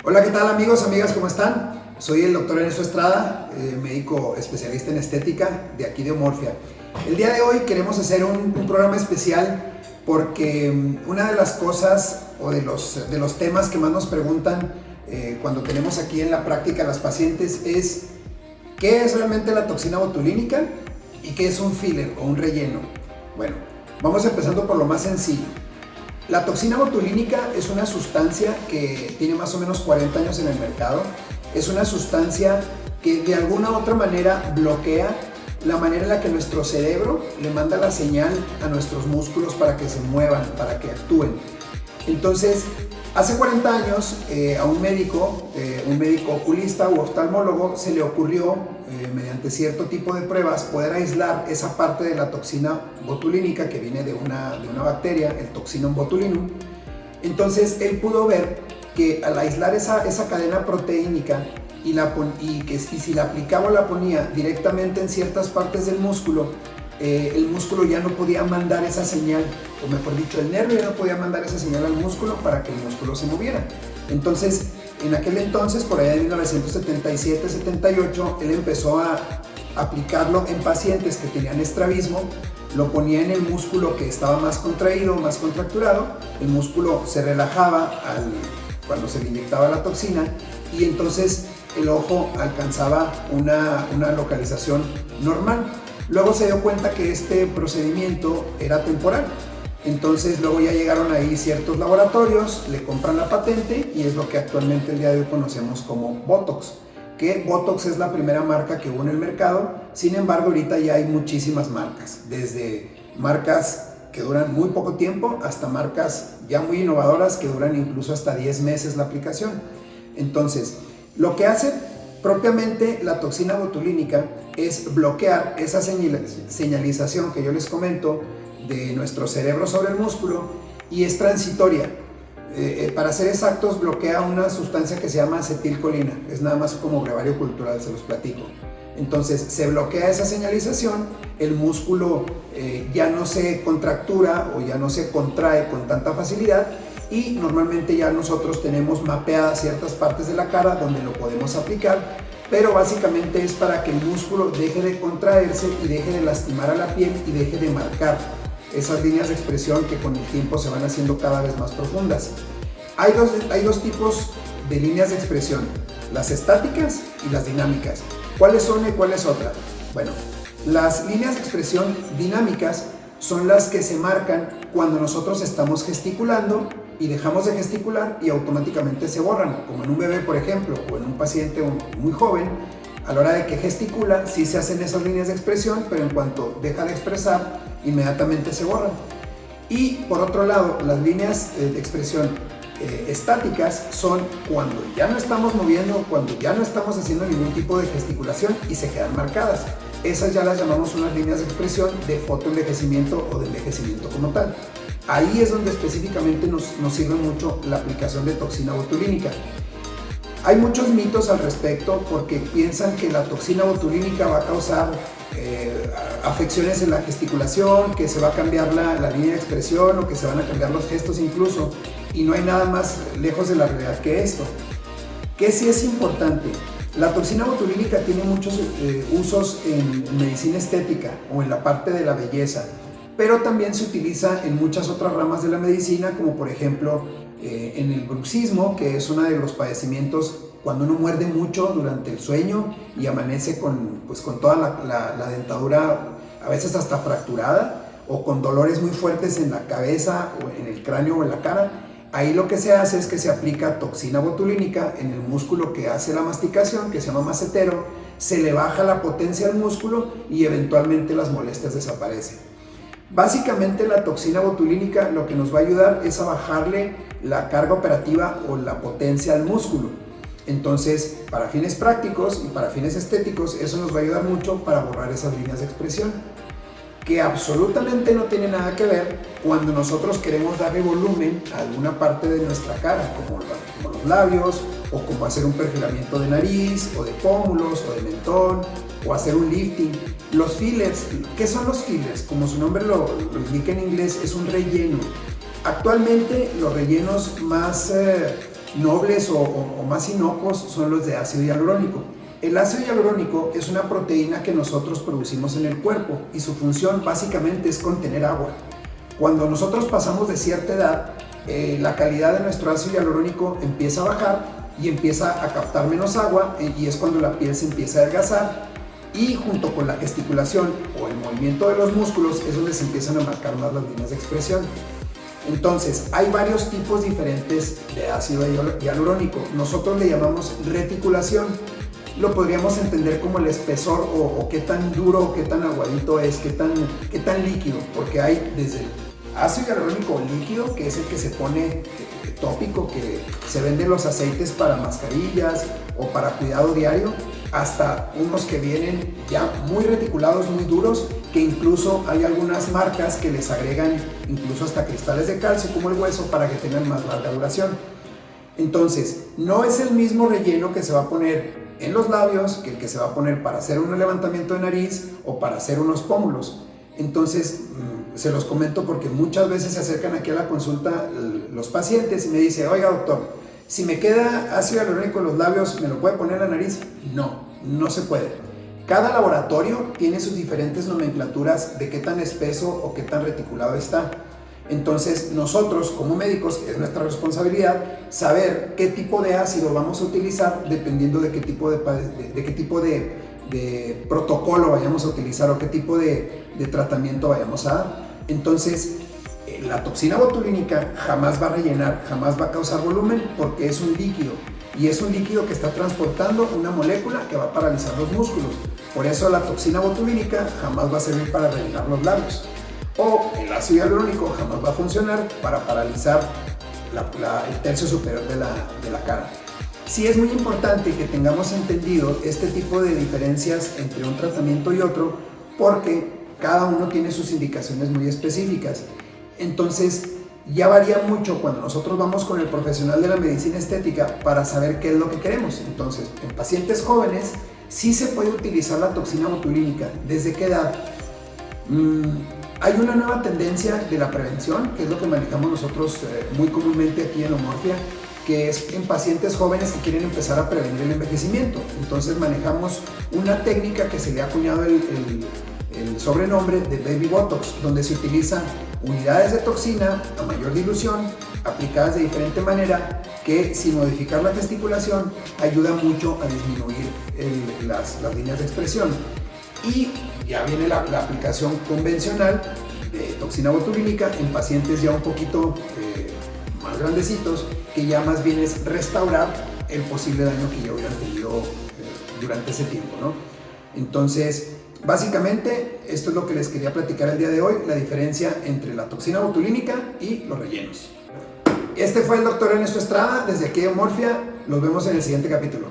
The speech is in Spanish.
Hola, ¿qué tal amigos, amigas? ¿Cómo están? Soy el doctor Ernesto Estrada, médico especialista en estética de aquí de Omorfia. El día de hoy queremos hacer un programa especial porque una de las cosas o de los temas que más nos preguntan cuando tenemos aquí en la práctica a las pacientes es ¿qué es realmente la toxina botulínica y qué es un filler o un relleno? Bueno, vamos empezando por lo más sencillo. La toxina botulínica es una sustancia que tiene más o menos 40 años en el mercado. Es una sustancia que de alguna u otra manera bloquea la manera en la que nuestro cerebro le manda la señal a nuestros músculos para que se muevan, para que actúen. Entonces, hace 40 años a un médico oculista u oftalmólogo se le ocurrió, mediante cierto tipo de pruebas, poder aislar esa parte de la toxina botulínica que viene de una bacteria, el Toxinum botulinum. Entonces él pudo ver que al aislar esa cadena proteínica y si la aplicaba o la ponía directamente en ciertas partes del músculo, el músculo ya no podía mandar esa señal, o mejor dicho, el nervio ya no podía mandar esa señal al músculo para que el músculo se moviera. Entonces, en aquel entonces, por allá de 1977-78, él empezó a aplicarlo en pacientes que tenían estrabismo, lo ponía en el músculo que estaba más contraído, más contracturado, el músculo se relajaba cuando se le inyectaba la toxina y entonces el ojo alcanzaba una localización normal. Luego se dio cuenta que este procedimiento era temporal. Entonces luego ya llegaron ahí ciertos laboratorios, le compran la patente y es lo que actualmente el día de hoy conocemos como Botox. Que Botox es la primera marca que hubo en el mercado, sin embargo ahorita ya hay muchísimas marcas, desde marcas que duran muy poco tiempo hasta marcas ya muy innovadoras que duran incluso hasta 10 meses la aplicación. Entonces, lo que hace propiamente la toxina botulínica es bloquear esa señalización que yo les comento de nuestro cerebro sobre el músculo y es transitoria. Para ser exactos, bloquea una sustancia que se llama acetilcolina, es nada más como brevario cultural, se los platico. Entonces se bloquea esa señalización, el músculo ya no se contractura o ya no se contrae con tanta facilidad y normalmente ya nosotros tenemos mapeadas ciertas partes de la cara donde lo podemos aplicar, pero básicamente es para que el músculo deje de contraerse y deje de lastimar a la piel y deje de marcar esas líneas de expresión que con el tiempo se van haciendo cada vez más profundas. Hay dos tipos de líneas de expresión, las estáticas y las dinámicas. ¿Cuáles son y cuál es otra? Bueno, las líneas de expresión dinámicas son las que se marcan cuando nosotros estamos gesticulando y dejamos de gesticular y automáticamente se borran, como en un bebé, por ejemplo, o en un paciente muy joven. A la hora de que gesticula, sí se hacen esas líneas de expresión, pero en cuanto deja de expresar, inmediatamente se borran. Y por otro lado, las líneas de expresión estáticas son cuando ya no estamos moviendo, cuando ya no estamos haciendo ningún tipo de gesticulación y se quedan marcadas. Esas ya las llamamos unas líneas de expresión de fotoenvejecimiento o de envejecimiento como tal. Ahí es donde específicamente nos sirve mucho la aplicación de toxina botulínica. Hay muchos mitos al respecto porque piensan que la toxina botulínica va a causar afecciones en la gesticulación, que se va a cambiar la línea de expresión o que se van a cambiar los gestos incluso, y no hay nada más lejos de la realidad que esto. Que sí es importante, la toxina botulínica tiene muchos usos en medicina estética o en la parte de la belleza, pero también se utiliza en muchas otras ramas de la medicina, como por ejemplo en el bruxismo, que es uno de los padecimientos cuando uno muerde mucho durante el sueño y amanece con toda la dentadura a veces hasta fracturada o con dolores muy fuertes en la cabeza o en el cráneo o en la cara. Ahí lo que se hace es que se aplica toxina botulínica en el músculo que hace la masticación, que se llama macetero, se le baja la potencia al músculo y eventualmente las molestias desaparecen. Básicamente la toxina botulínica lo que nos va a ayudar es a bajarle la carga operativa o la potencia al músculo. Entonces, para fines prácticos y para fines estéticos, eso nos va a ayudar mucho para borrar esas líneas de expresión, que absolutamente no tiene nada que ver cuando nosotros queremos darle volumen a alguna parte de nuestra cara, como los labios, o como hacer un perfilamiento de nariz, o de pómulos, o de mentón, o hacer un lifting. Los fillers, ¿qué son los fillers? Como su nombre lo indica en inglés, es un relleno. Actualmente los rellenos más nobles o más inocuos son los de ácido hialurónico. El ácido hialurónico es una proteína que nosotros producimos en el cuerpo y su función básicamente es contener agua. Cuando nosotros pasamos de cierta edad, la calidad de nuestro ácido hialurónico empieza a bajar y empieza a captar menos agua y es cuando la piel se empieza a adelgazar y junto con la gesticulación o el movimiento de los músculos es donde se empiezan a marcar más las líneas de expresión. Entonces, hay varios tipos diferentes de ácido hialurónico. Nosotros le llamamos reticulación. Lo podríamos entender como el espesor o qué tan duro o qué tan aguadito es, qué tan líquido, porque hay desde el ácido hialurónico líquido, que es el que se pone tópico, que se venden los aceites para mascarillas o para cuidado diario, hasta unos que vienen ya muy reticulados, muy duros, que incluso hay algunas marcas que les agregan incluso hasta cristales de calcio como el hueso para que tengan más larga duración. Entonces, no es el mismo relleno que se va a poner en los labios que el que se va a poner para hacer un levantamiento de nariz o para hacer unos pómulos. Entonces, se los comento porque muchas veces se acercan aquí a la consulta los pacientes y me dicen, oiga doctor, si me queda ácido hialurónico en los labios, ¿me lo puede poner en la nariz? No se puede. Cada laboratorio tiene sus diferentes nomenclaturas de qué tan espeso o qué tan reticulado está. Entonces nosotros como médicos, es nuestra responsabilidad saber qué tipo de ácido vamos a utilizar dependiendo de qué tipo de protocolo vayamos a utilizar o qué tipo de tratamiento vayamos a dar. Entonces la toxina botulínica jamás va a rellenar, jamás va a causar volumen porque es un líquido y es un líquido que está transportando una molécula que va a paralizar los músculos. Por eso la toxina botulínica jamás va a servir para rellenar los labios. O el ácido hialurónico jamás va a funcionar para paralizar el tercio superior de la cara. Sí es muy importante que tengamos entendido este tipo de diferencias entre un tratamiento y otro porque cada uno tiene sus indicaciones muy específicas. Entonces ya varía mucho cuando nosotros vamos con el profesional de la medicina estética para saber qué es lo que queremos. Entonces, en pacientes jóvenes sí se puede utilizar la toxina botulínica. ¿Desde qué edad? Hay una nueva tendencia de la prevención, que es lo que manejamos nosotros muy comúnmente aquí en Omorfia, que es en pacientes jóvenes que quieren empezar a prevenir el envejecimiento. Entonces manejamos una técnica que se le ha acuñado el sobrenombre de Baby Botox, donde se utilizan unidades de toxina a mayor dilución, aplicadas de diferente manera, que sin modificar la gesticulación ayuda mucho a disminuir las líneas de expresión. Y ya viene la aplicación convencional de toxina botulínica en pacientes ya un poquito más grandecitos, que ya más bien es restaurar el posible daño que ya hubieran tenido durante ese tiempo, ¿no? Entonces, básicamente, esto es lo que les quería platicar el día de hoy, la diferencia entre la toxina botulínica y los rellenos. Este fue el doctor Ernesto Estrada, desde aquí de Omorfia. Nos vemos en el siguiente capítulo.